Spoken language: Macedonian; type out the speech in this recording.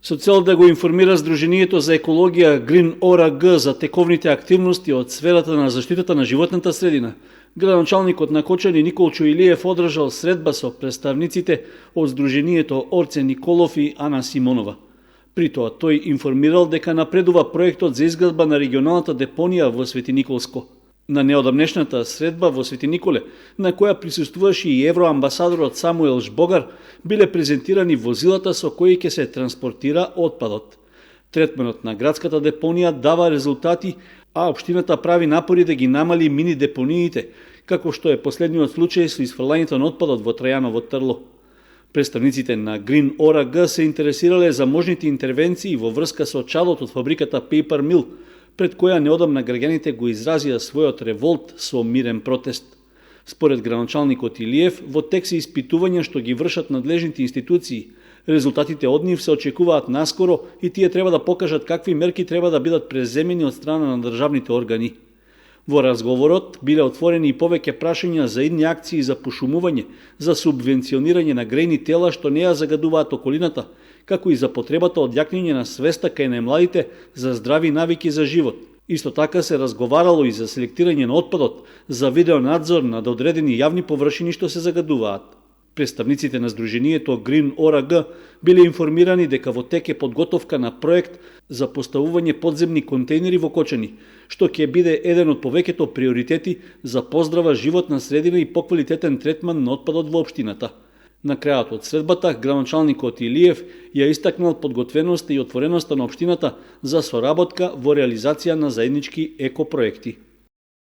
Со цел да го информира Сдруженијето за екологија Green ORG за тековните активности од сферата на заштитата на животната средина, градоначалникот на Кочани Николчо Илиев одржал средба со представниците од Сдруженијето Орце Николов и Ана Симонова. При тоа тој информирал дека напредува проектот за изградба на регионалната депонија во Свети Николско. На неодамнешната средба во Свети Николе, на која присуствуваше и евроамбасадорот Самуел Жбогар, биле презентирани возилата со кои ќе се транспортира отпадот. Третманот на градската депонија дава резултати, а општината прави напори да ги намали мини депониите, како што е последниот случај со исфрлањето на отпадот во Трајаново Трло. Представниците на Green ORG се интересирале за можните интервенции во врска со чадот од фабриката Paper Mill, пред која неодамна граѓаните го изразија својот револт со мирен протест. Според градоначалникот Илиев, во тек се испитувања што ги вршат надлежните институции. Резултатите од нив се очекуваат наскоро и тие треба да покажат какви мерки треба да бидат преземени од страна на државните органи. Во разговорот биле отворени и повеќе прашања за идни акции за пошумување, за субвенционирање на грејни тела што не ја загадуваат околината, како и за потребата од јакнење на свеста кај најмладите за здрави навики за живот. Исто така се разговарало и за селектирање на отпадот, за видеонадзор над одредени јавни површини што се загадуваат. Представниците на Сдруженијето Green ORG биле информирани дека во тек е подготовка на проект за поставување подземни контейнери во Кочани, што ќе биде еден од повеќето приоритети за поздрава животна средина и поквалитетен третман на отпадот во општината. На крајот од средбата, градоначалникот Илиев ја истакнал подготвеноста и отвореноста на општината за соработка во реализација на заеднички екопроекти.